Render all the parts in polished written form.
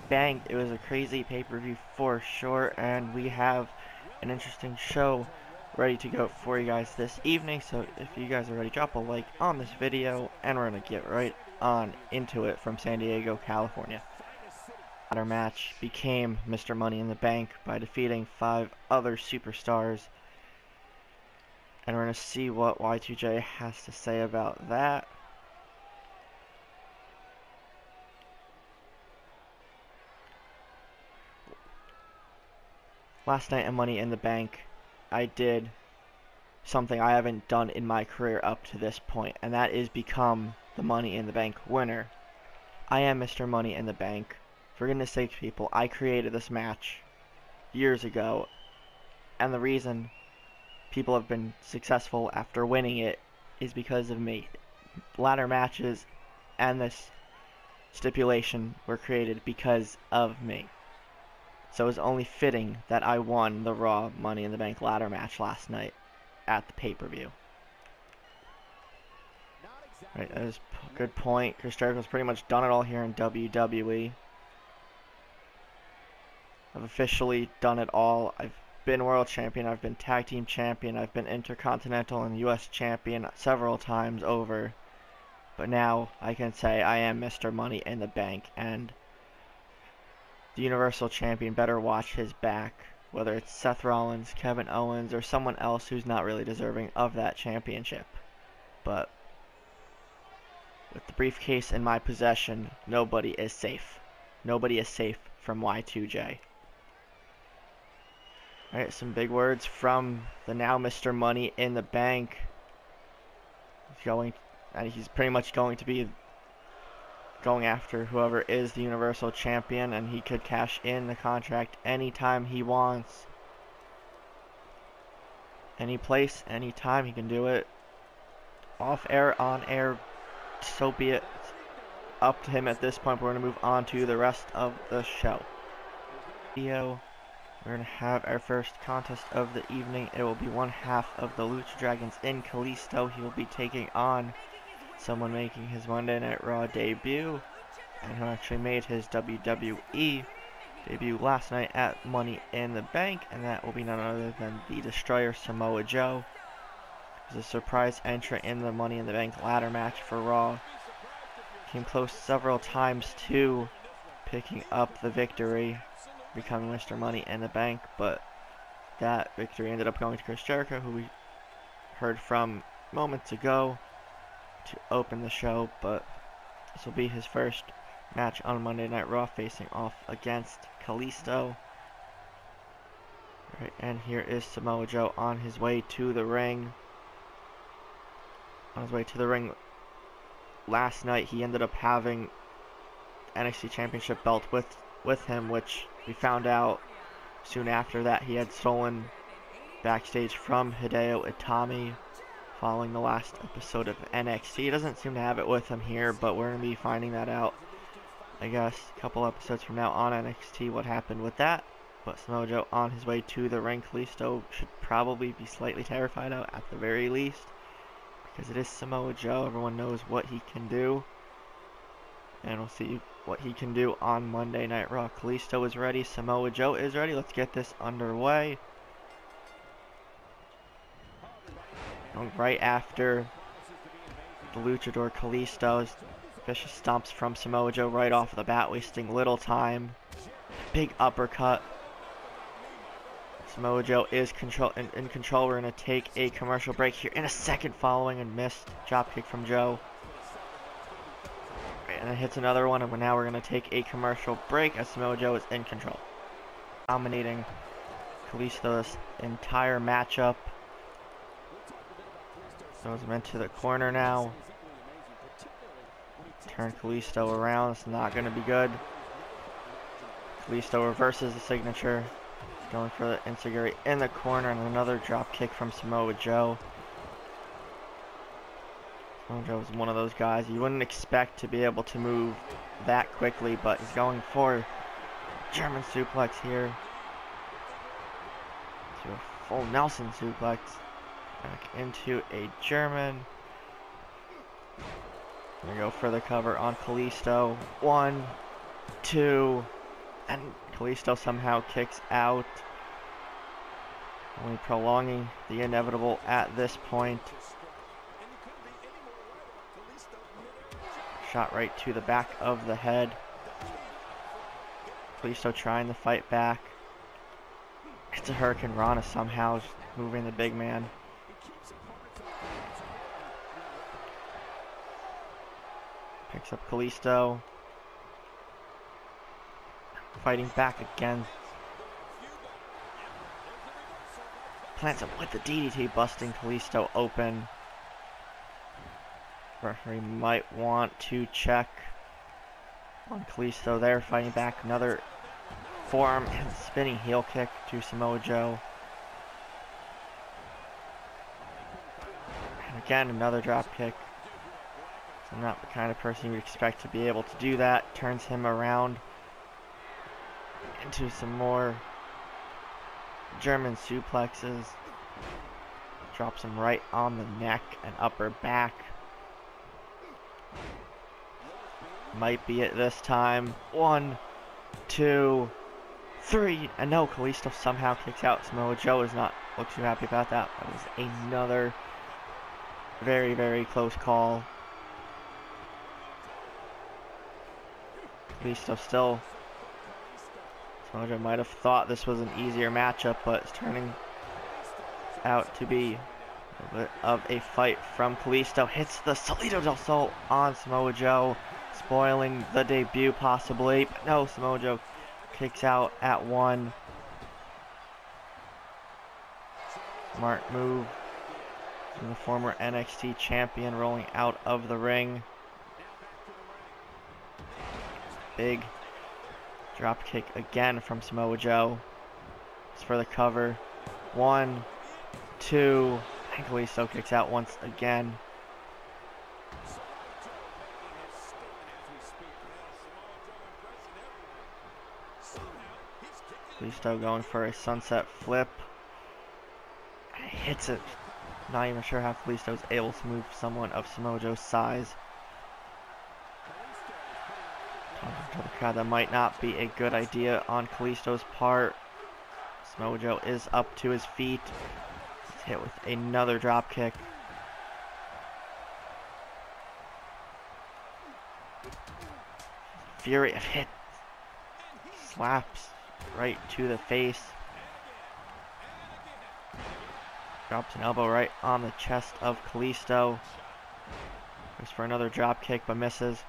Bank. It was a crazy pay-per-view for sure, and we have an interesting show ready to go for you guys this evening. So if you guys are ready, drop a like on this video, and we're gonna get right on into it from San Diego, California. Our match became Mr. Money in the Bank by defeating 5 other superstars, and we're gonna see what Y2J has to say about that. Last night in Money in the Bank, I did something I haven't done in my career up to this point, and that is become the Money in the Bank winner. I am Mr. Money in the Bank. For goodness sakes, people, I created this match years ago, and the reason people have been successful after winning it is because of me. Ladder matches and this stipulation were created because of me. So it was only fitting that I won the Raw Money in the Bank ladder match last night at the pay-per-view. Right, that is a good point. Chris Jericho's pretty much done it all here in WWE. I've officially done it all. I've been World Champion, I've been Tag Team Champion, I've been Intercontinental and US Champion several times over. But now I can say I am Mr. Money in the Bank, and the Universal Champion better watch his back, whether it's Seth Rollins, Kevin Owens, or someone else who's not really deserving of that championship. But with the briefcase in my possession, nobody is safe. Nobody is safe from Y2J. Alright, some big words from the now Mr. Money in the Bank. He's pretty much going to be going after whoever is the Universal Champion, and he could cash in the contract anytime he wants. Any place, anytime, he can do it. Off air, on air, so be it. It's up to him at this point. We're going to move on to the rest of the show. We're going to have our first contest of the evening. It will be one half of the Lucha Dragons in Kalisto. He will be taking on someone making his Monday Night Raw debut, and who actually made his WWE debut last night at Money in the Bank, and that will be none other than the Destroyer, Samoa Joe. He's a surprise entrant in the Money in the Bank ladder match for Raw. Came close several times to picking up the victory, becoming Mr. Money in the Bank, but that victory ended up going to Chris Jericho, who we heard from moments ago, to open the show. But this will be his first match on Monday Night Raw, facing off against Kalisto. Right, and here is Samoa Joe on his way to the ring. On his way to the ring last night, he ended up having NXT Championship belt with him, which we found out soon after that he had stolen backstage from Hideo Itami following the last episode of NXT. He doesn't seem to have it with him here, but we're going to be finding that out, I guess, a couple episodes from now on NXT, what happened with that. But Samoa Joe on his way to the ring. Kalisto should probably be slightly terrified of at the very least, because it is Samoa Joe. Everyone knows what he can do, and we'll see what he can do on Monday Night Raw. Kalisto is ready, Samoa Joe is ready. Let's get this underway. Going right after the luchador Kalisto. Vicious stomps from Samoa Joe right off the bat, wasting little time. Big uppercut. Samoa Joe is in control. We're going to take a commercial break here in a second, following a missed dropkick from Joe. Right, and it hits another one, and now we're going to take a commercial break as Samoa Joe is in control. Dominating Kalisto's entire matchup. Goes into the corner now. Turn Kalisto around. It's not going to be good. Kalisto reverses the signature. Going for the enziguri in the corner, and another drop kick from Samoa Joe. Samoa Joe is one of those guys you wouldn't expect to be able to move that quickly, but he's going for German suplex here. To a full Nelson suplex. Back into a German. Gonna go for the cover on Kalisto. 1, 2, And Kalisto somehow kicks out, only prolonging the inevitable at this point. Shot right to the back of the head. Kalisto trying to fight back. It's a Hurricane Rana somehow moving the big man. Picks up Kalisto. Fighting back again. Plants him with the DDT, busting Kalisto open. Referee might want to check on Kalisto there. Fighting back, another forearm and spinning heel kick to Samoa Joe. And again, another drop kick. So not the kind of person you would expect to be able to do that. Turns him around into some more German suplexes. Drops him right on the neck and upper back. Might be it this time. 1, 2, 3. And no, Kalisto somehow kicks out. Samoa Joe does not look too happy about that. That was another very, very close call. Kalisto still. Samoa Joe might have thought this was an easier matchup, but it's turning out to be a bit of a fight from Kalisto. Hits the Salito del Sol on Samoa Joe, spoiling the debut possibly. But no, Samoa Joe kicks out at 1. Smart move from the former NXT champion rolling out of the ring. Big drop kick again from Samoa Joe. It's for the cover. 1, 2, and Kalisto kicks out once again. Kalisto going for a sunset flip. Hits it. Not even sure how Kalisto is able to move someone of Samoa Joe's size. To the crowd, that might not be a good idea on Kalisto's part. Samoa Joe is up to his feet. He's hit with another drop kick. Fury of hit. Slaps right to the face. Drops an elbow right on the chest of Kalisto. Goes for another drop kick but misses.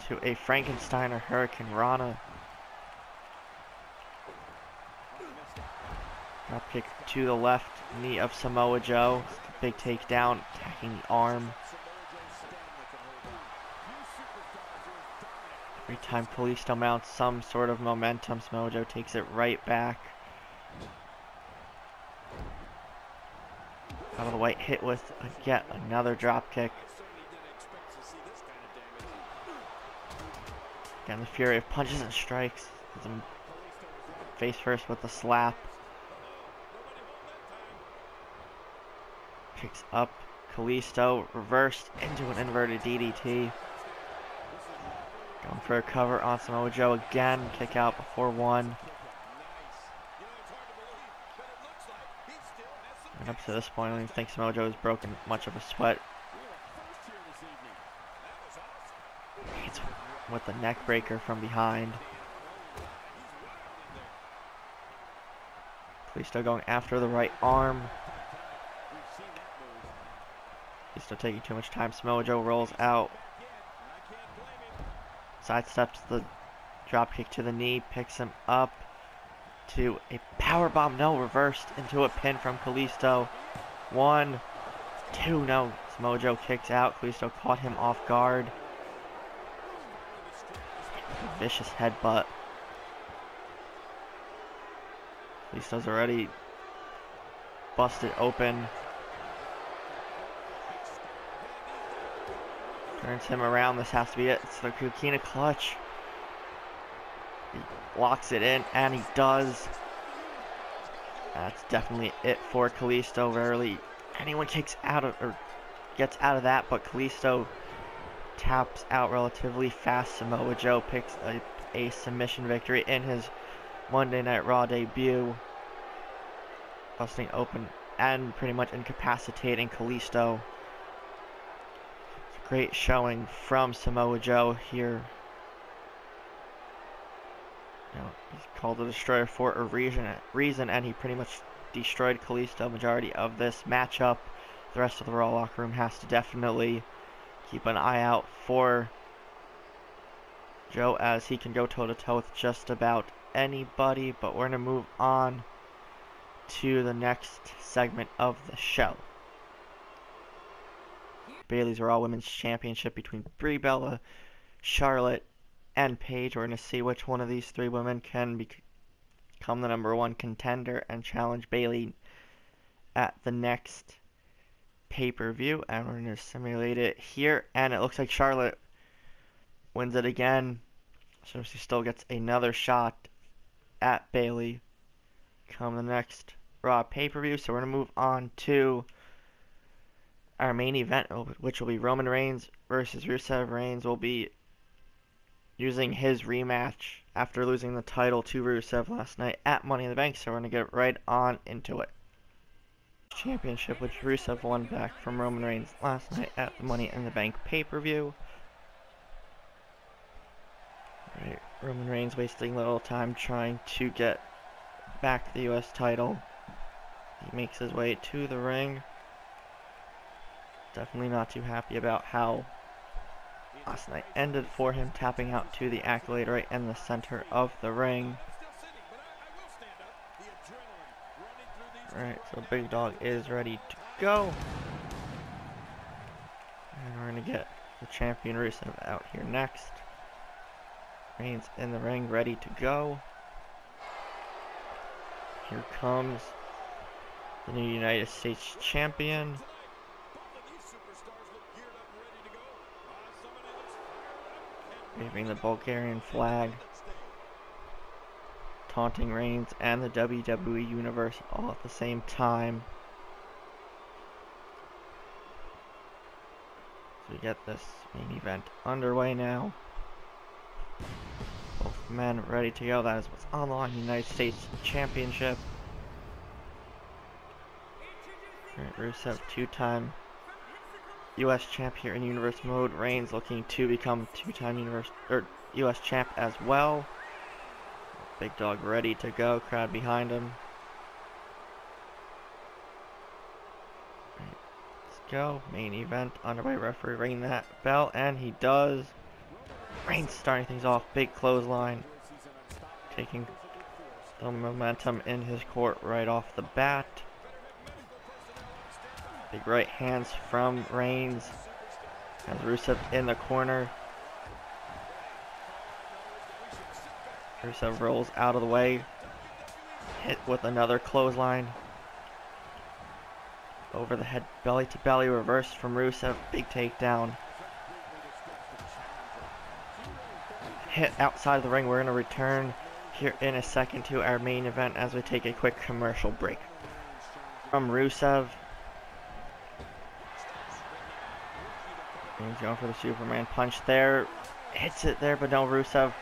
To a Frankensteiner Hurricane Rana. Drop kick to the left knee of Samoa Joe. Big takedown, attacking the arm. Every time Kalisto mounts some sort of momentum, Samoa Joe takes it right back. Out of the way, hit with yet another drop kick. Again, the fury of punches and strikes. Hits him face first with the slap. Picks up Kalisto, reversed into an inverted DDT. Going for a cover on Samoa Joe again. Kick out before 1. And up to this point, I don't even think Samoa Joe has broken much of a sweat. Hits with the neck breaker from behind. Kalisto going after the right arm. Kalisto taking too much time. Samoa Joe rolls out. Sidesteps the drop kick to the knee. Picks him up to a powerbomb. No, reversed into a pin from Kalisto. 1, 2, no. Samoa Joe kicks out. Kalisto caught him off guard. Vicious headbutt. Kalisto's already busted open. Turns him around. This has to be it. It's the Kukina clutch. He locks it in, and he does. That's definitely it for Kalisto. Rarely anyone kicks out of or gets out of that, but Kalisto taps out relatively fast. Samoa Joe picks a submission victory in his Monday Night Raw debut, busting open and pretty much incapacitating Kalisto. It's a great showing from Samoa Joe here. He's called the Destroyer for a reason, and he pretty much destroyed Kalisto majority of this matchup. The rest of the Raw locker room has to definitely keep an eye out for Joe, as he can go toe-to-toe with just about anybody. But we're going to move on to the next segment of the show. Bayley's Raw Women's Championship between Brie Bella, Charlotte, and Paige. We're going to see which one of these three women can become the #1 contender and challenge Bayley at the next pay-per-view. And we're going to simulate it here. And it looks like Charlotte wins it again. So she still gets another shot at Bayley come the next Raw pay-per-view. So we're going to move on to our main event, which will be Roman Reigns versus Rusev. Reigns will be using his rematch after losing the title to Rusev last night at Money in the Bank. So we're going to get right on into it. Championship, which Rusev won back from Roman Reigns last night at the Money in the Bank pay-per-view. Right, Roman Reigns wasting little time trying to get back the US title. He makes his way to the ring. Definitely not too happy about how last night ended for him, tapping out to the Accolade right in the center of the ring. Alright, so Big Dog is ready to go. And we're going to get the champion Rusev out here next. Reigns in the ring, ready to go. Here comes the new United States champion. Waving the Bulgarian flag. Taunting Reigns and the WWE Universe all at the same time. So we get this main event underway now. Both men ready to go. That is what's on the line. United States Championship. Right, Rusev, two-time US champ here in Universe mode. Reigns looking to become two-time US champ as well. Big Dog ready to go. Crowd behind him. Right, let's go. Main event underway. Referee ringing that bell, and he does. Reigns starting things off. Big clothesline. Taking the momentum in his court right off the bat. Big right hands from Reigns. Has Rusev in the corner. Rusev rolls out of the way. Hit with another clothesline. Over the head, belly to belly, reverse from Rusev. Big takedown. Hit outside of the ring. We're going to return here in a second to our main event as we take a quick commercial break. From Rusev. He's going for the Superman punch there. Hits it there, but no, Rusev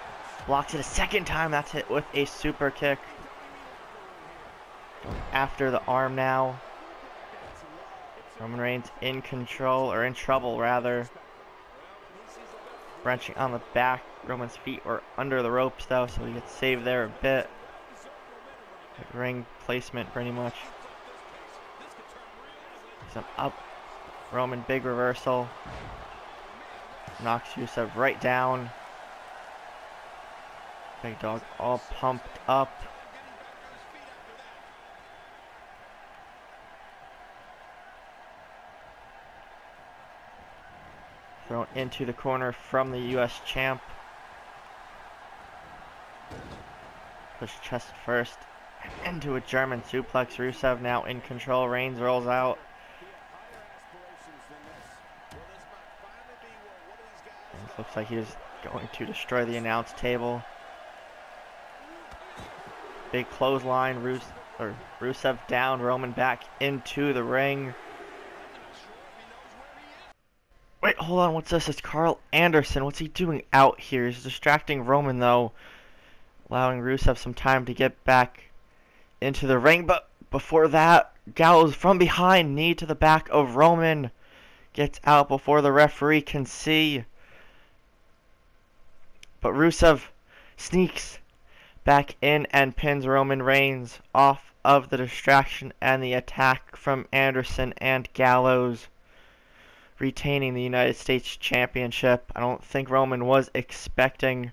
blocks it a second time. That's hit with a super kick. After the arm now. Roman Reigns in control, or in trouble rather. Wrenching on the back. Roman's feet were under the ropes though, so he gets saved there a bit. Good ring placement pretty much. Some up. Roman, big reversal. Knocks Rusev right down. Big Dog all pumped up. Thrown into the corner from the US champ. Push chest first. Into a German suplex. Rusev now in control. Reigns rolls out. Looks like he is going to destroy the announce table. Big clothesline. Rusev down. Roman back into the ring. Wait, hold on, what's this? It's Carl Anderson. What's he doing out here? He's distracting Roman, though, allowing Rusev some time to get back into the ring. But before that, Gallows from behind, knee to the back of Roman. Gets out before the referee can see. But Rusev sneaks back in and pins Roman Reigns off of the distraction and the attack from Anderson and Gallows, retaining the United States Championship. I don't think Roman was expecting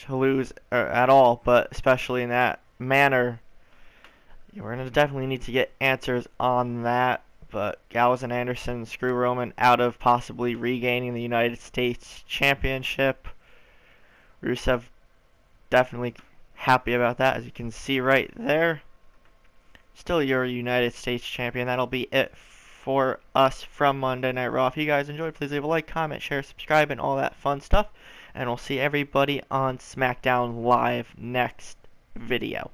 to lose at all, but especially in that manner. We're going to definitely need to get answers on that, but Gallows and Anderson screw Roman out of possibly regaining the United States Championship. Rusev definitely happy about that, as you can see right there. Still your United States Champion. That'll be it for us from Monday Night Raw. If you guys enjoyed, please leave a like, comment, share, subscribe, and all that fun stuff. And we'll see everybody on SmackDown Live next video.